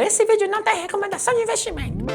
esse vídeo não tem recomendação de investimento.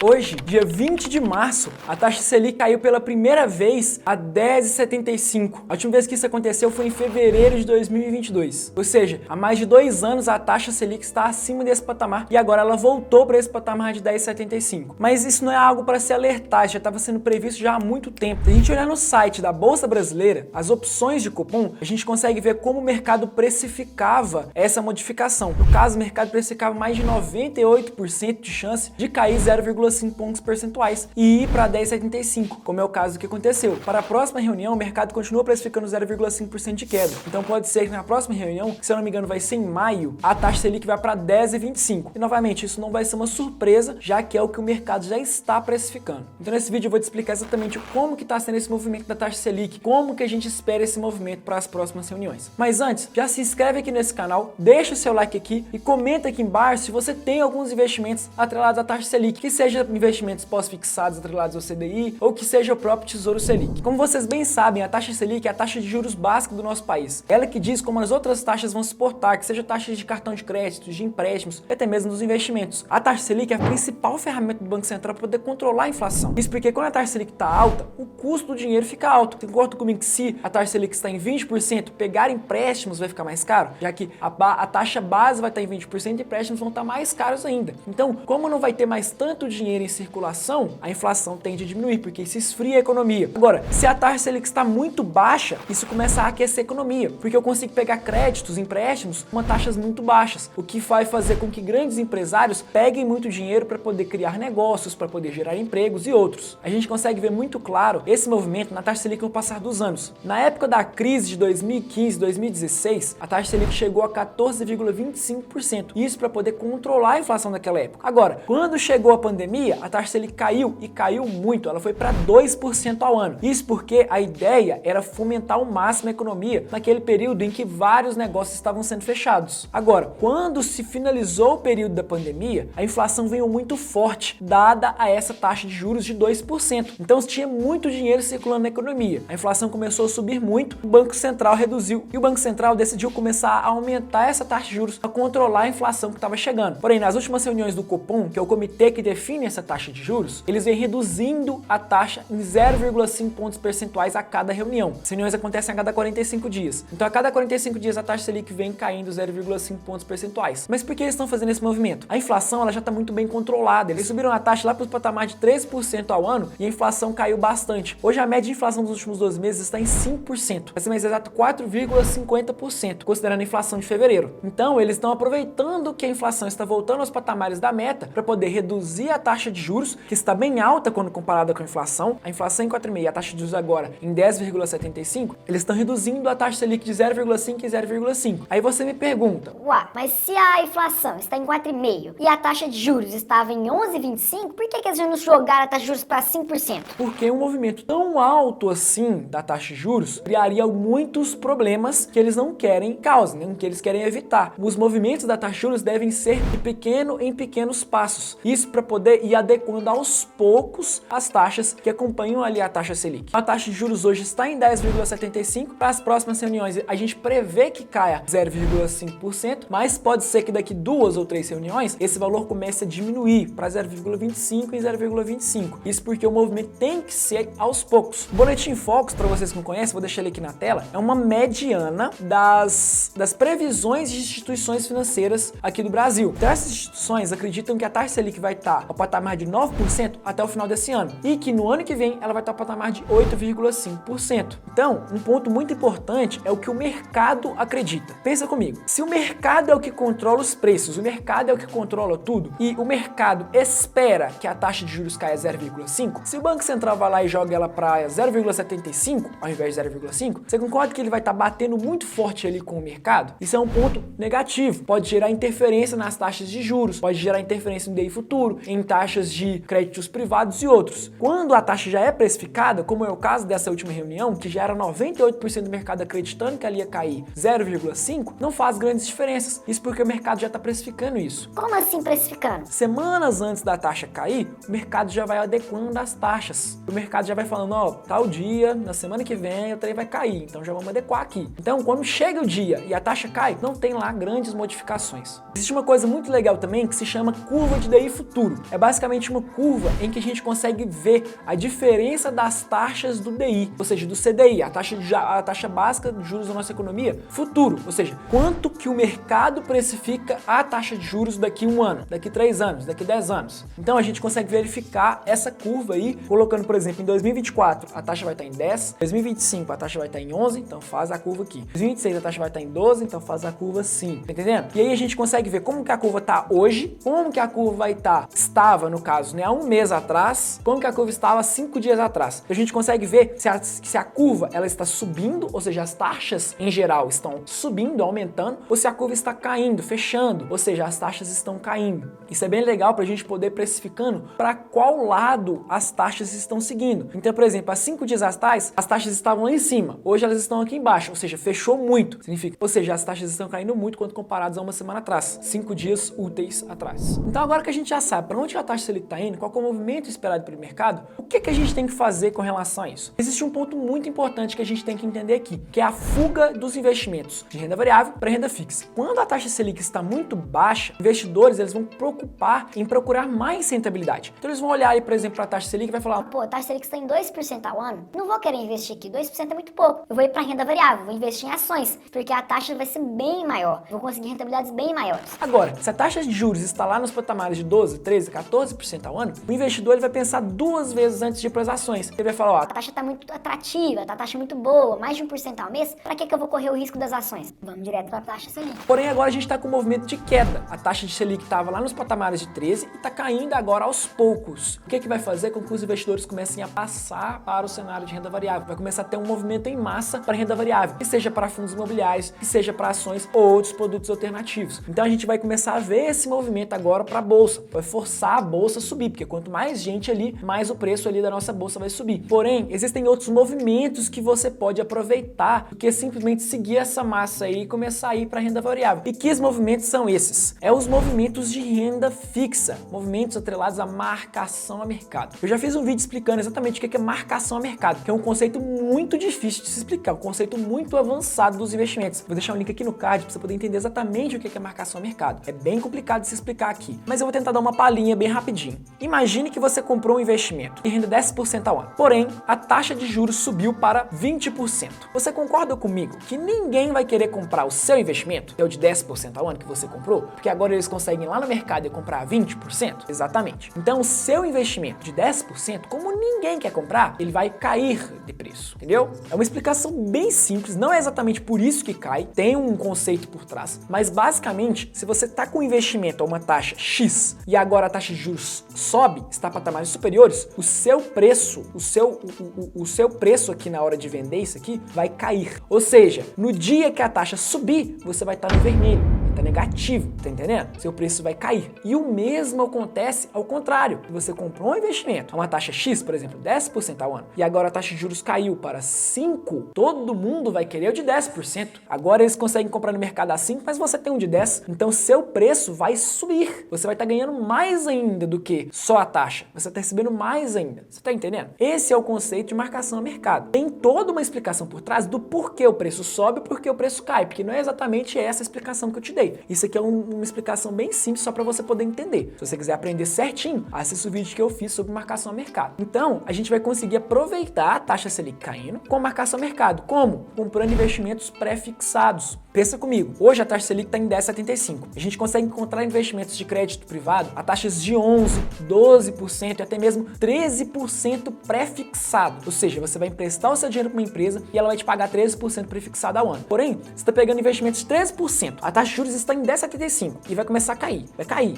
Hoje, dia 20 de março, a taxa Selic caiu pela primeira vez a 10,75. A última vez que isso aconteceu foi em fevereiro de 2022. Ou seja, há mais de 2 anos a taxa Selic está acima desse patamar e agora ela voltou para esse patamar de 10,75. Mas isso não é algo para se alertar, já estava sendo previsto já há muito tempo. Se a gente olhar no site da Bolsa Brasileira, as opções de cupom, a gente consegue ver como o mercado precificava essa modificação. No caso, o mercado precificava mais de 98% de chance de cair 0,5 pontos percentuais e ir para 10,75, como é o caso que aconteceu. Para a próxima reunião, o mercado continua precificando 0,5% de queda. Então pode ser que na próxima reunião, que se eu não me engano vai ser em maio, a taxa Selic vai para 10,25. E novamente, isso não vai ser uma surpresa, já que é o que o mercado já está precificando. Então nesse vídeo eu vou te explicar exatamente como que está sendo esse movimento da taxa Selic, como que a gente espera esse movimento para as próximas reuniões. Mas antes, já se inscreve aqui nesse canal, deixa o seu like aqui e comenta aqui embaixo se você tem alguns investimentos atrelados à taxa Selic, que seja investimentos pós-fixados atrelados ao CDI ou que seja o próprio Tesouro Selic. Como vocês bem sabem, a taxa Selic é a taxa de juros básica do nosso país. Ela que diz como as outras taxas vão se portar, que seja taxas de cartão de crédito, de empréstimos, e até mesmo dos investimentos. A taxa Selic é a principal ferramenta do Banco Central para poder controlar a inflação. Isso porque quando a taxa Selic está alta, o custo do dinheiro fica alto. Você concorda comigo que se a taxa Selic está em 20%, pegar empréstimos vai ficar mais caro? Já que a taxa base vai estar em 20% e empréstimos vão estar mais caros ainda. Então, como não vai ter mais tanto dinheiro em circulação, a inflação tende a diminuir, porque isso esfria a economia. Agora, se a taxa Selic está muito baixa, isso começa a aquecer a economia, porque eu consigo pegar créditos, empréstimos, com taxas muito baixas, o que vai fazer com que grandes empresários peguem muito dinheiro para poder criar negócios, para poder gerar empregos e outros. A gente consegue ver muito claro esse movimento na taxa Selic no passar dos anos. Na época da crise de 2015, 2016, a taxa Selic chegou a 14,25%. Isso para poder controlar a inflação daquela época. Agora, quando chegou a pandemia, a taxa Selic caiu e caiu muito, ela foi para 2% ao ano. Isso porque a ideia era fomentar ao máximo a economia naquele período em que vários negócios estavam sendo fechados. Agora, quando se finalizou o período da pandemia, a inflação veio muito forte, dada a essa taxa de juros de 2%. Então tinha muito dinheiro circulando na economia. A inflação começou a subir muito, o Banco Central reduziu e o Banco Central decidiu começar a aumentar essa taxa de juros para controlar a inflação que estava chegando. Porém, nas últimas reuniões do Copom, que é o comitê que define essa taxa de juros, eles vêm reduzindo a taxa em 0,5 pontos percentuais a cada reunião. As reuniões acontecem a cada 45 dias. Então, a cada 45 dias, a taxa Selic vem caindo 0,5 pontos percentuais. Mas por que eles estão fazendo esse movimento? A inflação ela já está muito bem controlada. Eles subiram a taxa lá para o patamar de 13% ao ano e a inflação caiu bastante. Hoje, a média de inflação dos últimos 12 meses está em 5%. Para ser mais exato, 4,50%, considerando a inflação de fevereiro. Então, eles estão aproveitando que a inflação está voltando aos patamares da meta para poder reduzir a taxa de juros, que está bem alta quando comparada com a inflação em 4,5%, a taxa de juros agora em 10,75%, eles estão reduzindo a taxa Selic de 0,5% e 0,5%. Aí você me pergunta, mas se a inflação está em 4,5% e a taxa de juros estava em 11,25%, por que eles não jogaram a taxa de juros para 5%? Porque um movimento tão alto assim da taxa de juros criaria muitos problemas que eles não querem causar, né? Que eles querem evitar. Os movimentos da taxa de juros devem ser de pequeno em pequenos passos. Isso para poder ir adequando aos poucos as taxas que acompanham ali a taxa Selic. A taxa de juros hoje está em 10,75%. Para as próximas reuniões, a gente prevê que caia 0,5%, mas pode ser que daqui 2 ou 3 reuniões, esse valor comece a diminuir para 0,25% e 0,25%. Isso porque o movimento tem que ser aos poucos. O Boletim Focus, para vocês que não conhecem, vou deixar ele aqui na tela, é uma mediana das previsões de instituições financeiras aqui do Brasil. Então, essas instituições acreditam que a taxa Selic vai estar ao patamar de 9% até o final desse ano e que no ano que vem ela vai estar ao patamar de 8,5%. Então, um ponto muito importante é o que o mercado acredita. Pensa comigo, se o mercado é o que controla os preços, o mercado é o que controla tudo e o mercado espera que a taxa de juros caia 0,5%, se o Banco Central vai lá e joga ela para 0,75% ao invés de 0,5%, você concorda que ele vai estar batendo muito forte ali com o mercado? Isso é um ponto negativo, pode gerar interferência nas taxas de juros, pode gerar interferência no DI futuro, em taxas de créditos privados e outros. Quando a taxa já é precificada, como é o caso dessa última reunião, que já era 98% do mercado acreditando que ela ia cair 0,5, não faz grandes diferenças. Isso porque o mercado já está precificando isso. Como assim precificando? Semanas antes da taxa cair, o mercado já vai adequando as taxas. O mercado já vai falando, ó, tal dia, na semana que vem, o trem vai cair, então já vamos adequar aqui. Então, quando chega o dia e a taxa cai, não tem lá grandes modificações. Existe uma coisa muito legal também que se chama curva de DI futuro. É basicamente uma curva em que a gente consegue ver a diferença das taxas do DI, ou seja, do CDI, a taxa básica de juros da nossa economia, futuro, ou seja, quanto que o mercado precifica a taxa de juros daqui 1 ano, daqui 3 anos, daqui 10 anos. Então a gente consegue verificar essa curva aí, colocando, por exemplo, em 2024 a taxa vai estar em 10, 2025 a taxa vai estar em 11, então faz a curva aqui. 2026 a taxa vai estar em 12, então faz a curva assim, tá entendendo? E aí a gente consegue ver como que a curva tá hoje, como que a curva vai estar, estava no caso, né, há 1 mês atrás, como que a curva estava 5 dias atrás. A gente consegue ver se a curva ela está subindo, ou seja, as taxas em geral estão subindo, aumentando, ou se a curva está caindo, fechando, ou seja, as taxas estão caindo. Isso é bem legal para a gente poder precificando para qual lado as taxas estão seguindo. Então, por exemplo, há 5 dias atrás, as taxas estavam lá em cima, hoje elas estão aqui embaixo, ou seja, fechou muito, significa, ou seja, as taxas estão caindo muito quando comparadas a uma semana atrás, 5 dias úteis atrás. Então, agora que a gente já sabe para onde a taxa Selic está indo, qual é o movimento esperado pelo mercado, o que a gente tem que fazer com relação a isso? Existe um ponto muito importante que a gente tem que entender aqui, que é a fuga dos investimentos de renda variável para renda fixa. Quando a taxa Selic está muito baixa, investidores eles vão preocupar em procurar mais rentabilidade. Então eles vão olhar aí, por exemplo, para a taxa Selic e vai falar: pô, a taxa Selic está em 2% ao ano, não vou querer investir aqui, 2% é muito pouco. Eu vou ir para renda variável, vou investir em ações, porque a taxa vai ser bem maior, vou conseguir rentabilidades bem maiores. Agora, se a taxa de juros está lá nos patamares de 12, 13, 14% ao ano, o investidor ele vai pensar 2 vezes antes de ir para as ações. Ele vai falar: ó, a taxa está muito atrativa, a taxa é muito boa, mais de 1% ao mês, para que eu vou correr o risco das ações? Vamos direto para a taxa Selic. Porém, agora a gente está com um movimento de queda. A taxa de Selic estava lá nos patamares de 13 e está caindo agora aos poucos. O que vai fazer com que os investidores comecem a passar para o cenário de renda variável? Vai começar a ter um movimento em massa para renda variável, que seja para fundos imobiliários, que seja para ações ou outros produtos alternativos. Então a gente vai começar a ver esse movimento agora para a bolsa. Vai forçar a bolsa a subir, porque quanto mais gente ali, mais o preço ali da nossa bolsa vai subir. Porém, existem outros movimentos que você pode aproveitar do que simplesmente seguir essa massa aí e começar a ir para renda variável. E que movimentos são esses? É os movimentos de renda fixa, movimentos atrelados à marcação a mercado. Eu já fiz um vídeo explicando exatamente o que é marcação a mercado, que é um conceito muito difícil de se explicar, um conceito muito avançado dos investimentos. Vou deixar um link aqui no card para você poder entender exatamente o que é marcação a mercado. É bem complicado de se explicar aqui, mas eu vou tentar dar uma palhinha bem rapidinho. Imagine que você comprou um investimento que rende 10% ao ano, porém a taxa de juros subiu para 20%. Você concorda comigo que ninguém vai querer comprar o seu investimento, que é o de 10% ao ano que você comprou, porque agora eles conseguem ir lá no mercado e comprar 20%? Exatamente. Então o seu investimento de 10%, como ninguém quer comprar, ele vai cair de preço, entendeu? É uma explicação bem simples, não é exatamente por isso que cai, tem um conceito por trás, mas basicamente, se você está com um investimento a uma taxa X e agora a taxa de juros sobe, está a patamares superiores, o seu preço, o seu preço aqui na hora de vender isso aqui vai cair. Ou seja, no dia que a taxa subir, você vai estar no vermelho. Tá negativo, tá entendendo? Seu preço vai cair. E o mesmo acontece ao contrário. Você comprou um investimento a uma taxa X, por exemplo, 10% ao ano, e agora a taxa de juros caiu para 5%, todo mundo vai querer o de 10%. Agora eles conseguem comprar no mercado a 5%, mas você tem um de 10%, então seu preço vai subir. Você vai estar ganhando mais ainda do que só a taxa. Você está recebendo mais ainda. Você tá entendendo? Esse é o conceito de marcação a mercado. Tem toda uma explicação por trás do porquê o preço sobe e porquê o preço cai, porque não é exatamente essa a explicação que eu te dei. Isso aqui é uma explicação bem simples só para você poder entender. Se você quiser aprender certinho, assista o vídeo que eu fiz sobre marcação a mercado. Então, a gente vai conseguir aproveitar a taxa Selic caindo com marcação a mercado. Como? Comprando investimentos pré-fixados. Pensa comigo, hoje a taxa Selic está em 10,75. A gente consegue encontrar investimentos de crédito privado a taxas de 11%, 12% e até mesmo 13% pré-fixado. Ou seja, você vai emprestar o seu dinheiro para uma empresa e ela vai te pagar 13% pré-fixado ao ano. Porém, você está pegando investimentos de 13%. A taxa de juros simples está em 10,75 e vai começar a cair,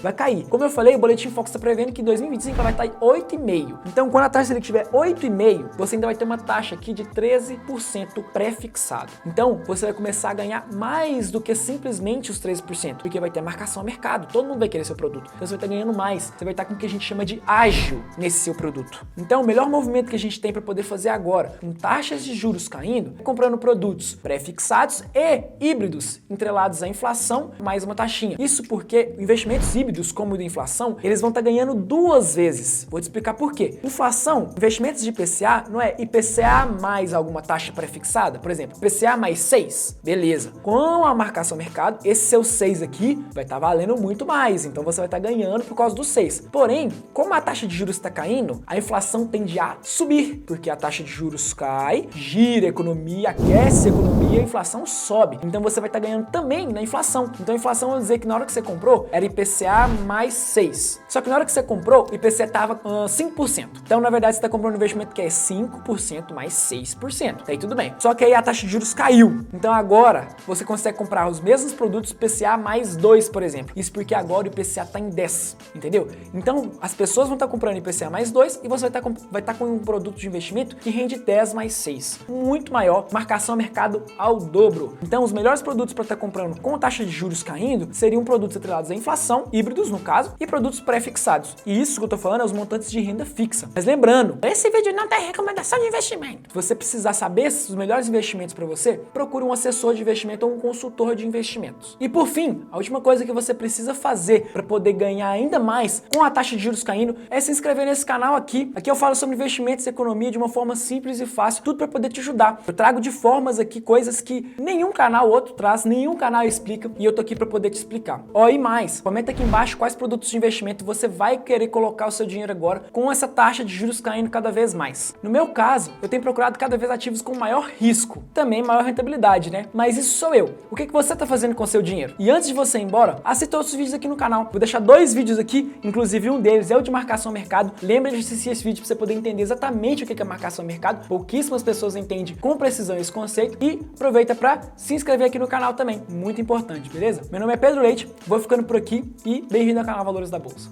vai cair. Como eu falei, o Boletim Focus está prevendo que em 2025 ela vai estar em 8,5. Então, quando a taxa Selic tiver 8,5, você ainda vai ter uma taxa aqui de 13% pré-fixado. Então, você vai começar a ganhar mais do que simplesmente os 13%, porque vai ter marcação a mercado, todo mundo vai querer seu produto. Então, você vai estar ganhando mais, você vai estar com o que a gente chama de ágil nesse seu produto. Então, o melhor movimento que a gente tem para poder fazer agora, com taxas de juros caindo, é comprando produtos pré-fixados e híbridos, entrelados à inflação, mais uma taxinha. Isso porque investimentos híbridos, como o da inflação, eles vão estar ganhando duas vezes. Vou te explicar por quê. Inflação, investimentos de IPCA, não é IPCA mais alguma taxa pré-fixada? Por exemplo, IPCA mais 6, beleza. Com a marcação mercado, esse seu 6 aqui vai estar valendo muito mais, então você vai estar ganhando por causa do 6. Porém, como a taxa de juros está caindo, a inflação tende a subir, porque a taxa de juros cai, gira a economia, aquece a economia, a inflação sobe. Então você vai estar ganhando também na inflação. Então a inflação, vamos dizer que na hora que você comprou, era IPCA mais 6. Só que na hora que você comprou, o IPCA estava 5%. Então, na verdade, você está comprando um investimento que é 5% mais 6%. Aí tudo bem. Só que aí a taxa de juros caiu. Então agora, você consegue comprar os mesmos produtos IPCA mais 2, por exemplo. Isso porque agora o IPCA está em 10, entendeu? Então, as pessoas vão estar comprando IPCA mais 2 e você vai estar com um produto de investimento que rende 10 mais 6. Muito maior, marcação a mercado ao dobro. Então, os melhores produtos para estar comprando com a taxa de juros caindo seriam produtos atrelados à inflação, híbridos no caso, e produtos pré-fixados. E isso que eu tô falando é os montantes de renda fixa. Mas lembrando, esse vídeo não tem recomendação de investimento. Se você precisar saber os melhores investimentos para você, procure um assessor de investimento ou um consultor de investimentos. E por fim, a última coisa que você precisa fazer para poder ganhar ainda mais com a taxa de juros caindo é se inscrever nesse canal aqui. Aqui eu falo sobre investimentos e economia de uma forma simples e fácil, tudo para poder te ajudar. Eu trago de formas aqui coisas que nenhum canal outro traz, nenhum canal explica, e eu tô aqui para poder te explicar. Ó, e mais, comenta aqui embaixo quais produtos de investimento você vai querer colocar o seu dinheiro agora com essa taxa de juros caindo cada vez mais. No meu caso, eu tenho procurado cada vez ativos com maior risco, também maior rentabilidade, né? Mas isso sou eu. O que você tá fazendo com o seu dinheiro? E antes de você ir embora, assista outros vídeos aqui no canal. Vou deixar 2 vídeos aqui, inclusive um deles é o de marcação a mercado. Lembra de assistir esse vídeo para você poder entender exatamente o que é marcação a mercado. Pouquíssimas pessoas entendem com precisão esse conceito. E aproveita para se inscrever aqui no canal também, muito importante, beleza? Meu nome é Pedro Leite, vou ficando por aqui e bem-vindo ao canal Valores da Bolsa.